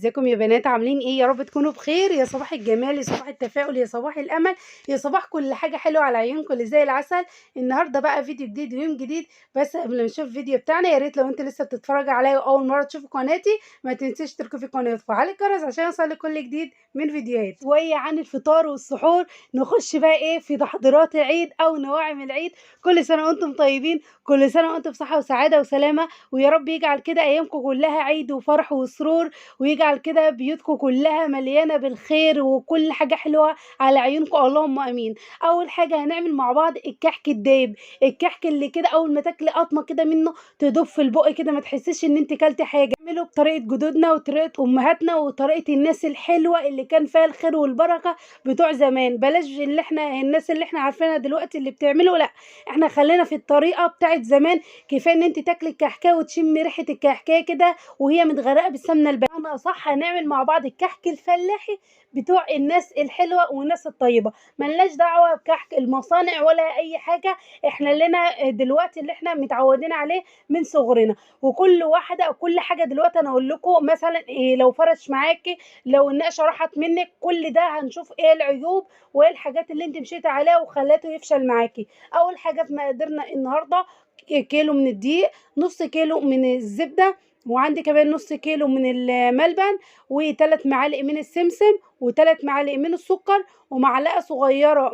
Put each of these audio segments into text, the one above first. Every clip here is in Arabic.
ازيكم يا بنات؟ عاملين ايه؟ يا رب تكونوا بخير. يا صباح الجمال، يا صباح التفاؤل، يا صباح الامل، يا صباح كل حاجه حلوه على عيونكم اللي زي العسل. النهارده بقى فيديو جديد ويوم جديد. بس قبل ما نشوف الفيديو بتاعنا، يا ريت لو انت لسه بتتفرج عليا واول مره تشوف قناتي ما تنسيش تشتركوا في القناه وتفعلي الجرس عشان يوصلك كل جديد من فيديوهات. شويه عن الفطار والسحور، نخش بقى ايه في تحضيرات العيد او نواعم العيد. كل سنه وانتم طيبين، كل سنه وانتم بصحه وسعاده وسلامه، ويا رب يجعل كده ايامكم كلها عيد وفرح وسرور، ويجعل كده بيوتكم كلها مليانه بالخير وكل حاجه حلوه على عيونكم، اللهم امين. اول حاجه هنعمل مع بعض الكحك الدايب، الكحك اللي كده اول ما تاكلي قطمه كده منه تدوب في البق كده، ما تحسيش ان انت كلتي حاجه. نعمله بطريقه جدودنا وطريقه امهاتنا وطريقه الناس الحلوه اللي كان فيها الخير والبركه بتوع زمان. بلاش اللي احنا الناس اللي احنا عارفينها دلوقتي اللي بتعمله، لا احنا خلينا في الطريقه بتاعت زمان. كفايه ان انت تاكلي الكحكه وتشمي ريحه الكحكه كده وهي متغرقه بالسمنه البلدي. انا صح، هنعمل مع بعض الكحك الفلاحي بتوع الناس الحلوه والناس الطيبه، ملناش دعوه بكحك المصانع ولا اي حاجه. احنا لنا دلوقتي اللي احنا متعودين عليه من صغرنا. وكل واحده او كل حاجه دلوقتي انا اقول لكم مثلا إيه لو فرش معاكي، لو النقشه راحت منك، كل ده هنشوف ايه العيوب وايه الحاجات اللي انت مشيتي عليها وخلته يفشل معاكي. اول حاجه في مقاديرنا النهارده: كيلو من الدقيق، نص كيلو من الزبده، وعندي كمان نص كيلو من الملبن، وثلاث معالق من السمسم، وثلاث معالق من السكر، ومعلقه صغيره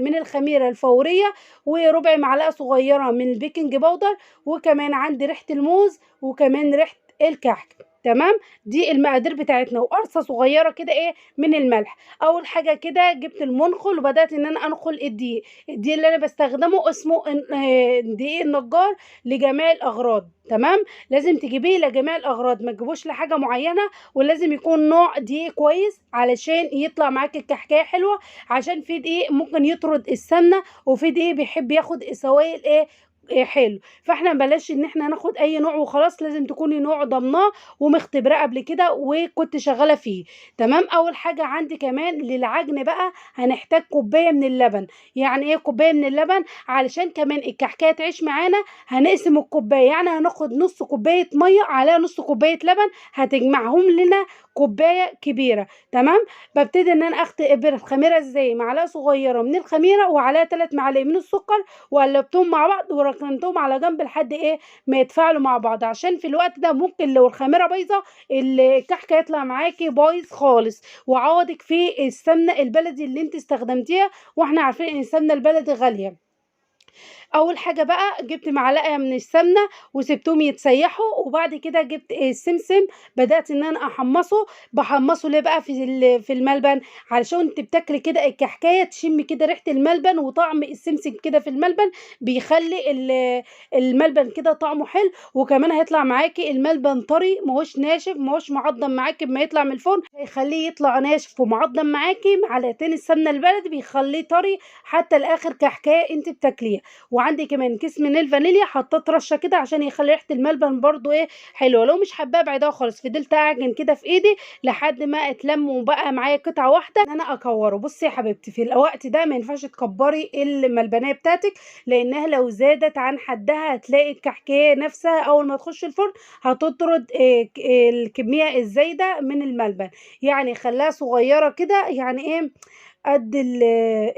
من الخميره الفوريه، وربع معلقه صغيره من البيكنج باودر، وكمان عندي ريحه الموز، وكمان ريحه الكحك. تمام، دي المقادير بتاعتنا، وقرصه صغيره كده ايه من الملح. اول حاجه كده جبت المنخل وبدات ان انا انخل الدقيق. الدقيق اللي انا بستخدمه اسمه دقيق النجار لجميع الاغراض. تمام، لازم تجيبيه لجميع الاغراض، ما تجيبوش لحاجه معينه، ولازم يكون نوع دقيق كويس علشان يطلع معاك الكحكايه حلوه. عشان في دقيق ممكن يطرد السمنه، وفي دقيق بيحب ياخد سوائل إيه حلو. فاحنا بلاش ان احنا ناخد اي نوع وخلاص، لازم تكوني نوع ضمناه ومختبراه قبل كده وكنت شغاله فيه. تمام، اول حاجه عندي كمان للعجن بقى هنحتاج كوبايه من اللبن. يعني ايه كوبايه من اللبن؟ علشان كمان الكحكايه تعيش معانا هنقسم الكوبايه، يعني هناخد نص كوبايه ميه عليها نص كوبايه لبن، هتجمعهم لنا كوبايه كبيره. تمام، ببتدي ان انا اختبر الخميره ازاي. معلقه صغيره من الخميره وعليها 3 معالق من السكر، وقلبتهم مع بعض وركنتهم على جنب لحد ايه ما يتفاعلوا مع بعض، عشان في الوقت ده ممكن لو الخميره بايظه الكحك يطلع معاكي بايظ خالص، وعوضك في السمنه البلدي اللي انت استخدمتيها، واحنا عارفين ان السمنه البلدي غاليه. اول حاجه بقى جبت معلقه من السمنه وسبتهم يتسيحوا، وبعد كده جبت السمسم، بدات ان انا احمصه. بحمصه ليه بقى في الملبن؟ علشان انت بتاكلي كده الكحكايه تشمي كده ريحه الملبن وطعم السمسم كده في الملبن، بيخلي الملبن كده طعمه حلو. وكمان هيطلع معاكي الملبن طري، ماهوش ناشف، ماهوش معضم معاكي اما يطلع من الفرن، هيخليه يطلع ناشف ومعضم معاكي. معلقتين السمنه البلدي بيخليه طري حتى الاخر كحكايه انت بتاكليها. وعندي كمان كيس من الفانيليا، حطيت رشه كده عشان يخلي ريحه الملبن برضو ايه حلوه. لو مش حباه بعدها خالص. فضلت اعجن كده في ايدي لحد ما اتلم وبقى معايا قطعه واحده ان انا اكوره. بصي يا حبيبتي، في الوقت ده ما ينفعش تكبري الملبنيه بتاعتك، لانها لو زادت عن حدها هتلاقي الكحكايه نفسها اول ما تخش الفرن هتطرد الكميه الزايده من الملبن. يعني خلاها صغيره كده، يعني ايه قد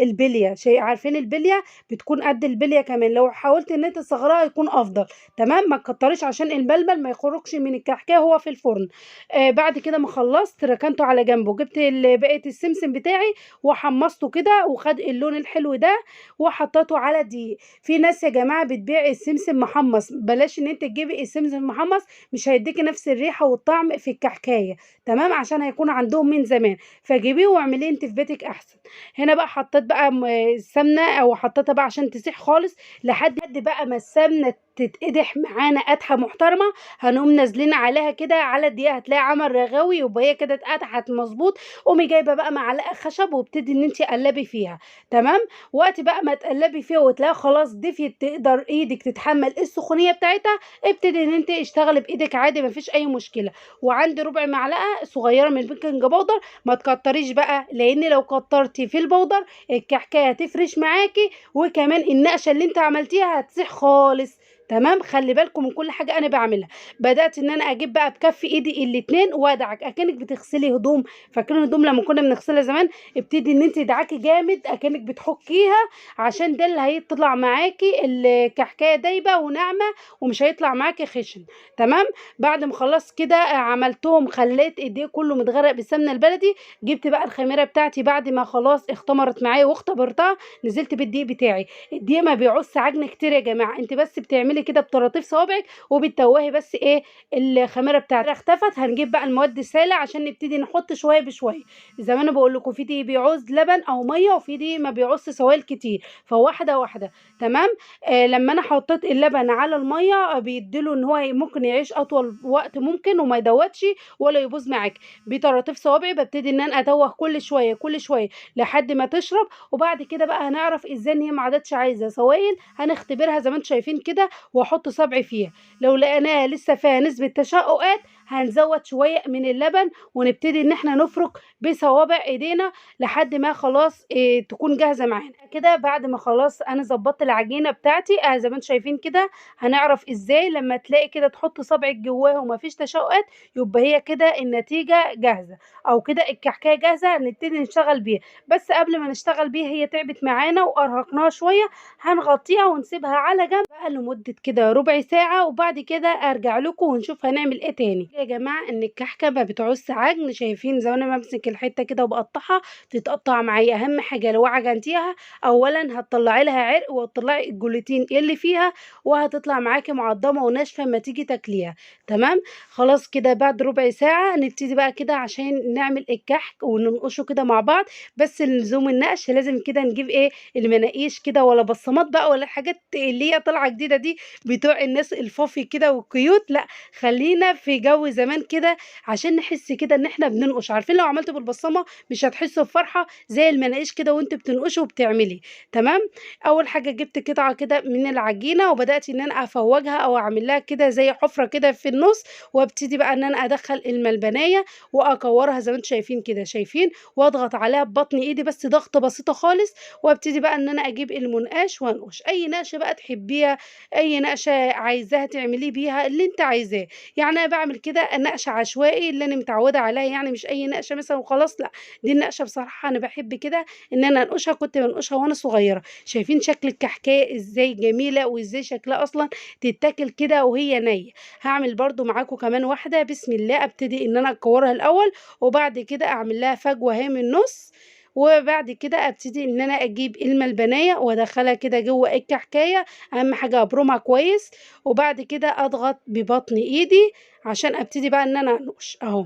البليه. شيء عارفين البليه بتكون قد البليه كمان، لو حاولت ان انت تصغرها يكون افضل. تمام، ما تكتريش عشان البلبل ما يخرجش من الكحكاه هو في الفرن. بعد كده ما خلصت ركنته على جنبه، جبت بقيه السمسم بتاعي وحمصته كده وخد اللون الحلو ده وحطيته على دقيق. في ناس يا جماعه بتبيع السمسم محمص، بلاش ان انت تجيبي السمسم محمص، مش هيديكي نفس الريحه والطعم في الكحكايه. تمام، عشان هيكون عندهم من زمان، فجيبيه واعمليه انت في بيتك احسن. هنا بقى حطيت بقى السمنه، او حطيتها بقى عشان تسيح خالص لحد بقى ما السمنه تتقدح معانا قدحه محترمه. هنقوم نازلين عليها كده على الدقيقه، هتلاقي عمل رغاوي ويبقى هي كده اتقدحت مظبوط. قومي جايبه بقى معلقه خشب وابتدي ان انت قلبي فيها. تمام، وقت بقى ما تقلبي فيها وتلاقيها خلاص دفيت تقدر ايدك تتحمل السخونيه بتاعتها، ابتدي ان انت اشتغلي بايدك عادي مفيش اي مشكله. وعندي ربع معلقه صغيره من البيكنج باودر، ما تكتريش بقى لان لو كترتي في البودر الكحكايه هتفرش معاكي، وكمان النقشه اللي انت عملتيها هتسيح خالص. تمام. خلي بالكم من كل حاجه انا بعملها. بدات ان انا اجيب بقى بكف ايدي الاتنين وادعك اكنك بتغسلي هدوم. فاكرين الهدوم لما كنا بنغسلها زمان؟ ابتدي ان انت تدعكي جامد اكنك بتحكيها، عشان ده اللي هيطلع معاكي الكحكايه دايبه وناعمه ومش هيطلع معاكي خشن. تمام. بعد ما خلاص كده عملتهم، خليت ايديه كله متغرق بالسمنه البلدي. جبت بقى الخميره بتاعتي بعد ما خلاص اختمرت معايا واختبرتها، نزلت بالدقيق بتاعي. الدقيق ما بيعوزش عجن كتير يا جماعه، انت بس بتعملي كده بطراطيف صوابعك وبتتوهي بس ايه الخميره بتاعتك اختفت. هنجيب بقى المواد السائله عشان نبتدي نحط شويه بشويه. زي ما انا بقول لكم، في دقيق بيعوز لبن او ميه، وفي دقيق ما بيعوز سوائل كتير، فواحده واحده. تمام. لما انا حطيت اللبن على الميه بيديله ان هو ممكن يعيش اطول وقت ممكن وما يدوتش ولا يبوظ معاك. بطراطيف صوابعي ببتدي ان انا اتوه كل شويه كل شويه لحد ما تشرب. وبعد كده بقى هنعرف ازاي ان هي ما عادتش عايزه سوائل. هنختبرها زي ما انتم شايفين كده، واحط صبعي فيها. لو لقيناها لسه فيها نسبه تشققات هنزود شويه من اللبن، ونبتدي ان احنا نفرك بصوابع ايدينا لحد ما خلاص تكون جاهزه معانا كده. بعد ما خلاص انا ظبطت العجينه بتاعتي زي ما انتم شايفين كده. هنعرف ازاي لما تلاقي كده تحط صبعك جواها ومفيش تشققات، يبقى هي كده النتيجه جاهزه، او كده الكحكايه جاهزه نبتدي نشتغل بيها. بس قبل ما نشتغل بيها هي تعبت معانا وارهقناها شويه، هنغطيها ونسيبها على جنب بقى لمده كده ربع ساعه، وبعد كده ارجع لكم ونشوف هنعمل ايه تاني. يا جماعه ان الكحكه ما بتعوز عجن، شايفين زي ما انا بمسك الحته كده وبقطعها تتقطع معايا. اهم حاجه لو عجنتيها اولا هتطلعي لها عرق وتطلعي الجلوتين اللي فيها، وهتطلع معاكي معضمه وناشفه اما تيجي تاكليها. تمام. خلاص كده بعد ربع ساعه نبتدي بقى كده عشان نعمل الكحك وننقشه كده مع بعض. بس لزوم النقش لازم كده نجيب ايه المناقيش كده، ولا بصمات بقى، ولا الحاجات اللي هي طالعه جديده دي بتوع الناس الفافي كده والكيوت. لا، خلينا في جو زمان كده عشان نحس كده ان احنا بننقش. عارفين لو عملت بالبصمه مش هتحسوا بفرحه زي المناقيش كده وانت بتنقشي وبتعملي. تمام. اول حاجه جبت قطعه كده من العجينه وبدات ان انا افوجها او اعمل لها كده زي حفره كده في النص، وابتدي بقى ان انا ادخل الملبنيه واكورها زي ما انتم شايفين كده، شايفين، واضغط عليها ببطن ايدي بس ضغطه بسيطه خالص. وابتدي بقى ان انا اجيب المنقاش وانقش اي نقشه بقى تحبيها، اي نقشه عايزاها تعملي بيها اللي انت عايزاه. يعني انا بعمل كده نقشه عشوائي اللي انا متعوده عليها، يعني مش اي نقشه مثلا وخلاص، لا. دي النقشه بصراحه انا بحب كده ان انا انقشها، كنت بنقشها وانا صغيره. شايفين شكل الكحكايه ازاي جميله وازاي شكلها اصلا تتاكل كده وهي نيه. هعمل برضو معاكم كمان واحده. بسم الله. ابتدي ان انا اكورها الاول وبعد كده اعمل لها فجوه اهي من النص، وبعد كده ابتدي ان انا اجيب الملبنيه وادخلها كده جوه الكحكايه. اهم حاجه ابرمها كويس، وبعد كده اضغط ببطن ايدي عشان ابتدي بقى ان انا انقش اهو.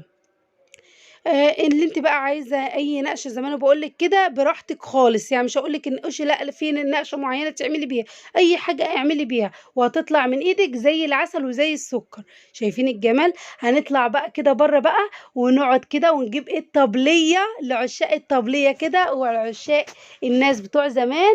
اللي انت بقى عايزه اي نقشه زي ما انا بقول لك كده براحتك خالص، يعني مش هقول لك انقشي لا في نقشه معينه تعملي بيها، اي حاجه اعملي بيها وهتطلع من ايدك زي العسل وزي السكر. شايفين الجمال؟ هنطلع بقى كده بره بقى ونقعد كده ونجيب ايه الطبليه لعشاق الطبليه كده وعشاق الناس بتوع زمان.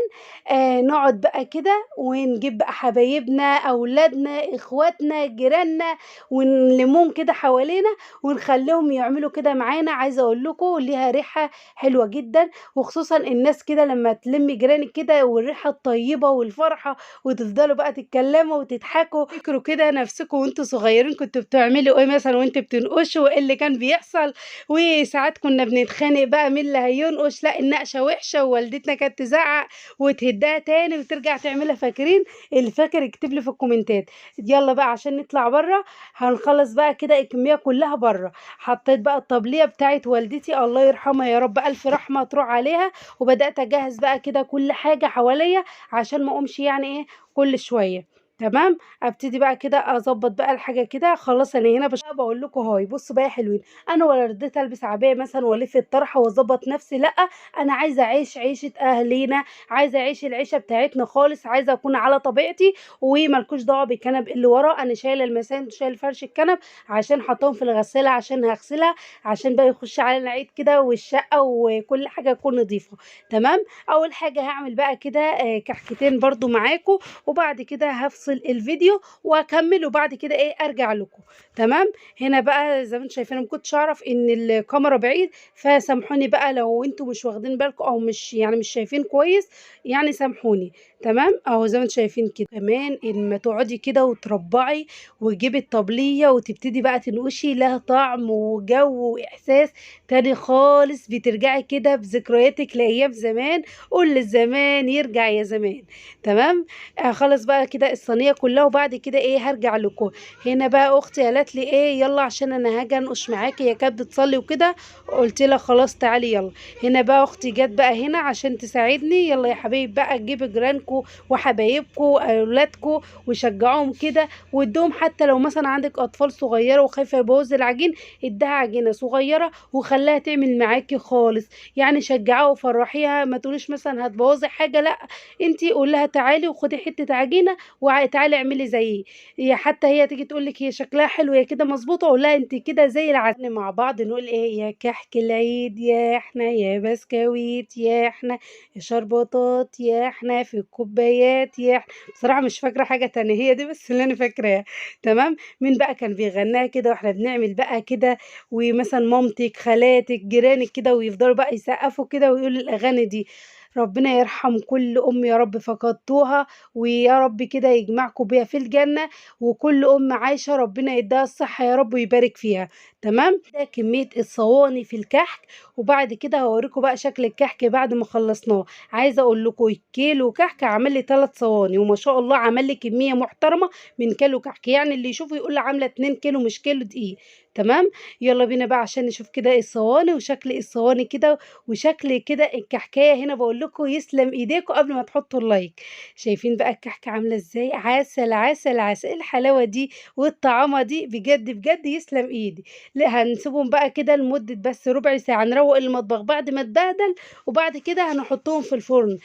نقعد بقى كده ونجيب بقى حبايبنا اولادنا اخواتنا جيراننا ونلمهم كده حوالينا ونخليهم يعملوا كده معانا. عايزه اقول لكم ليها ريحه حلوه جدا، وخصوصا الناس كده لما تلمي جيرانك كده والريحه الطيبه والفرحه، وتفضلوا بقى تتكلموا وتضحكوا. فكروا كده نفسكم وانتوا صغيرين كنتوا بتعملوا ايه مثلا وانتوا بتنقشوا، وايه اللي كان بيحصل. وساعات كنا بنتخانق بقى مين اللي هينقش، لا النقشه وحشه ووالدتنا كانت تزعق وتهدها تاني وترجع تعملها. فاكرين؟ اللي فاكر يكتب لي في الكومنتات. يلا بقى عشان نطلع بره. هنخلص بقى كده الكميه كلها بره. حطيت بقى الطبليه بتاعت والدتي الله يرحمها يا رب الف رحمه تروح عليها، وبدات اجهز بقى كده كل حاجه حواليا عشان ما اقومش يعني ايه كل شويه. تمام. ابتدي بقى كده اظبط بقى الحاجه كده. خلاص انا هنا بقول لكم هاي بصوا بقى يا حلوين، انا ولا رضيت البس عبايه مثلا والف الطرحه واظبط نفسي، لا. انا عايزه اعيش عيشه اهلينا، عايزه اعيش العيشه بتاعتنا خالص، عايزه اكون على طبيعتي وملكوش دعوه بالكنب اللي ورا. انا شايله المساند وشايله فرش الكنب عشان حطهم في الغساله عشان هغسلها، عشان بقى يخش علينا العيد كده والشقه وكل حاجه تكون نظيفه. تمام. اول حاجه هعمل بقى كده كحكتين برضو معاكم، وبعد كده هفصل افصل الفيديو واكمل وبعد كده ايه ارجع لكم. تمام. هنا بقى زي ما انتم شايفين، ما كنتش اعرف ان الكاميرا بعيد، فسامحوني بقى لو انتم مش واخدين بالكم او مش شايفين كويس، يعني سامحوني. تمام. اهو زي ما انتم شايفين كده. كمان اما تقعدي كده وتربعي وتجيبي الطبليه وتبتدي بقى تنقشي، لها طعم وجو واحساس تاني خالص. بترجعي كده بذكرياتك لايام زمان. قول للزمان يرجع يا زمان. تمام. خلاص بقى كده الصينيه كلها، وبعد كده ايه هرجع لكم. هنا بقى اختي قالت لي ايه يلا عشان انا هاجي انقش معاكي، هي كانت بتصلي وكده. قلت لها خلاص تعالي يلا. هنا بقى اختي جت بقى هنا عشان تساعدني. يلا يا حبايب بقى تجيبوا جيرانكم وحبايبكم اولادكم وشجعوهم كده، وادوهم حتى لو مثلا عندك اطفال صغيره وخايفه يبوظ العجين، اديها عجينه صغيره وخليها تعمل معاكي خالص. يعني شجعها وفرحيها، ما تقوليش مثلا هتبوظي حاجه، لا، انتي قول لها تعالي وخدي حته عجينه وتعالي اعملي زيي. هي حتى هي تيجي تقول لك هي شكلها حلو، هي كده مظبوطه، اقول لها انت كده زي العسل. مع بعض نقول ايه: يا كحك العيد يا احنا، يا بسكويت يا احنا، يا شربطات يا احنا، في الكوبايات يا احنا. بصراحه مش فاكره حاجه تانية، هي دي بس اللي انا فاكراها. تمام. مين بقى كان بيغناها كده واحنا بنعمل بقى كده؟ ومثلا مامتك، خالاتك، جيرانك كده، ويفضلوا بقى يسقفوا كده ويقولوا الاغاني دي. ربنا يرحم كل ام يا رب فقدتوها، ويا رب كده يجمعكم بيها في الجنة. وكل ام عايشة ربنا يديها الصحة يا رب ويبارك فيها. تمام. ده كمية الصواني في الكحك. وبعد كده هوريكم بقى شكل الكحك بعد ما خلصناه. عايزة اقول لكم الكيلو كحك عمل لي 3 صواني، وما شاء الله عمل لي كمية محترمة من كيلو كحك. يعني اللي يشوفه يقول لي عاملة 2 كيلو مش كيلو دقيق. تمام. يلا بينا بقى عشان نشوف كده الصواني وشكل الصواني كده وشكل كده الكحكايه. هنا بقول لكم يسلم ايديكم قبل ما تحطوا اللايك. شايفين بقى الكحكه عامله ازاي؟ عسل عسل عسل. إيه الحلاوه دي والطعامه دي؟ بجد بجد يسلم ايدي. لا، هنسيبهم بقى كده لمده بس ربع ساعه، نروق المطبخ بعد ما اتبهدل، وبعد كده هنحطهم في الفرن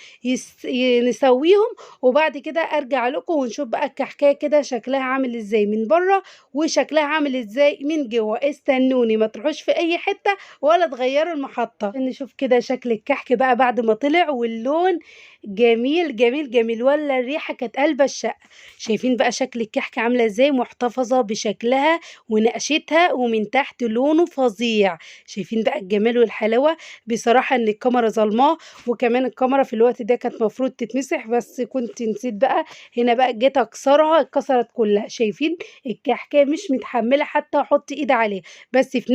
نسويهم. وبعد كده ارجع لكم ونشوف بقى الكحكايه كده شكلها عامل ازاي من بره وشكلها عامل ازاي من جوه. استنوني، ما تروحوش في اي حته ولا تغيروا المحطة. نشوف كده شكل الكحك بقى بعد ما طلع، واللون جميل جميل جميل، ولا الريحة كانت قلبة الشقة. شايفين بقى شكل الكحك عاملة ازاي؟ محتفظة بشكلها ونقشتها، ومن تحت لونه فظيع. شايفين بقى الجمال والحلاوة. بصراحة ان الكاميرا ظلماه، وكمان الكاميرا في الوقت ده كانت مفروض تتمسح بس كنت نسيت بقى. هنا بقى جيت اكسرها، اتكسرت كلها. شايفين الكحكة مش متحملة حتى احط ايد عليها، بس في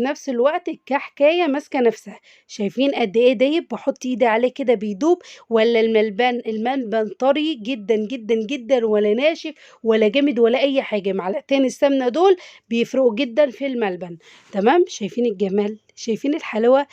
نفس الوقت الكحكايه ماسكه نفسها. شايفين قد ايه دايب؟ بحط ايدي عليه كده بيدوب. ولا الملبن طري جدا جدا جدا، ولا ناشف ولا جامد ولا اي حاجه. معلقتين السمنه دول بيفرقوا جدا في الملبن. تمام. شايفين الجمال؟ شايفين الحلاوه؟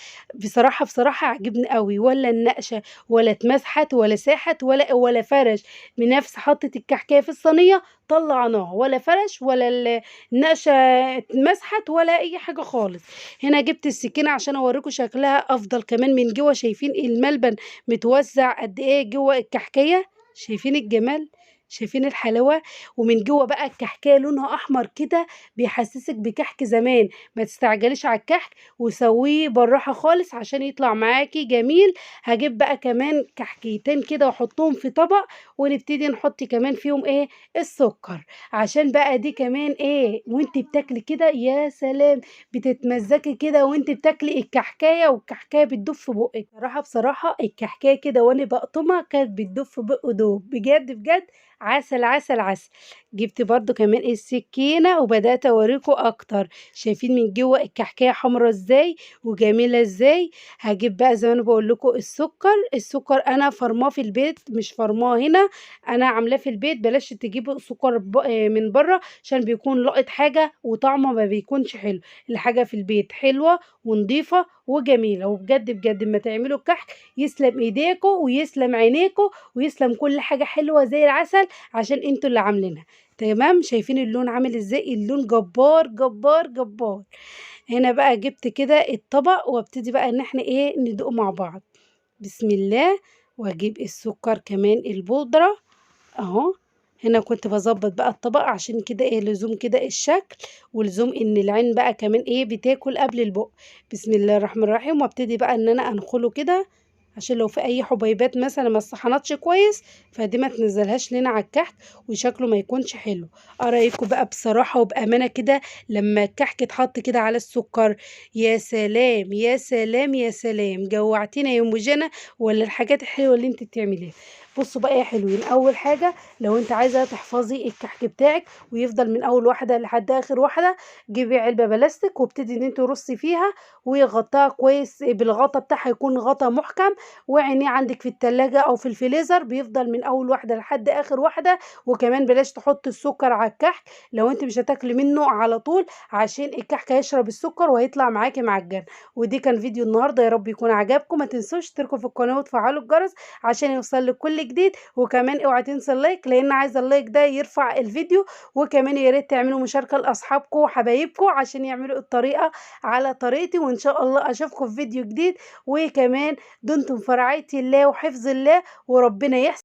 بصراحه عجبني قوي. ولا النقشه ولا اتمسحت ولا ساحت ولا فرش. بنفس حطت الكحكايه في الصينيه طلعناها، ولا فرش ولا النقشه اتمسحت ولا اي حاجه خالص. هنا جبت السكينه عشان اوريكم شكلها افضل كمان من جوه. شايفين الملبن متوزع قد ايه جوه الكحكيه؟ شايفين الجمال؟ شايفين الحلاوه؟ ومن جوه بقى الكحكايه لونها احمر كده، بيحسسك بكحك زمان. ما تستعجليش على الكحك وسويه بالراحه خالص عشان يطلع معاكي جميل. هجيب بقى كمان كحكيتين كده واحطهم في طبق، ونبتدي نحط كمان فيهم ايه؟ السكر. عشان بقى دي كمان ايه وانت بتاكلي كده يا سلام، بتتمزكي كده وانت بتاكلي الكحكايه، والكحكايه بتدوب في بقك. بصراحه الكحكايه كده وانا بقطمها كانت بتدوب في بق دوب. بجد بجد عسل عسل عسل. جبت برضو كمان السكينه وبدات اوريكم اكتر. شايفين من جوه الكحكايه حمرا ازاي وجميله ازاي؟ هجيب بقى زي ما انا بقول لكم السكر انا فرماه في البيت، مش فرماه هنا. انا عاملاه في البيت. بلاش تجيبوا سكر من بره عشان بيكون لقط حاجه وطعمه ما بيكونش حلو. الحاجه في البيت حلوه ونضيفه وجميله. وبجد بجد ما تعملوا الكحك يسلم ايديكم ويسلم عينيكم ويسلم كل حاجه حلوه زي العسل، عشان انتوا اللي عاملينها. تمام. شايفين اللون عامل ازاي؟ اللون جبار جبار جبار. هنا بقى جبت كده الطبق وابتدي بقى ان احنا ايه ندوق مع بعض. بسم الله. واجيب السكر كمان البودرة اهو. هنا كنت بظبط بقى الطبق عشان كده ايه لزوم كده الشكل، ولزوم ان العين بقى كمان ايه بتاكل قبل البق. بسم الله الرحمن الرحيم. وابتدي بقى ان انا انخله كده عشان لو في اي حبيبات مثلا ما استحنتش كويس فدي ما تنزلهاش لنا على الكحك وشكله ما يكونش حلو. ارايكم بقى بصراحه وبامانه كده لما الكحك اتحط كده على السكر، يا سلام يا سلام يا سلام، جوعتينا يا ام جنى ولا الحاجات الحلوه اللي انت بتعمليها. بصوا بقى يا حلوين، اول حاجه لو انت عايزه تحفظي الكحك بتاعك ويفضل من اول واحده لحد اخر واحده، جيبي علبه بلاستيك وابتدي ان انت ترصي فيها وغطاها كويس بالغطا بتاعها يكون غطا محكم، وعينيه عندك في التلاجة او في الفريزر بيفضل من اول واحده لحد اخر واحده. وكمان بلاش تحط السكر على الكحك لو انت مش هتاكلي منه على طول، عشان الكحك هيشرب السكر وهيطلع معاكي معجن. ودي كان فيديو النهارده، يا رب يكون عجبكم. ما تنسوش تشتركوا في القناه وتفعلوا الجرس عشان يوصل لك كل جديد. وكمان اوعى تنسى اللايك لان عايزه اللايك ده يرفع الفيديو. وكمان يا ريت تعملوا مشاركه لاصحابكم وحبايبكم عشان يعملوا الطريقه على طريقتي. وان شاء الله اشوفكم في فيديو جديد. وكمان دمتم في رعايه الله وحفظ الله وربنا يحسن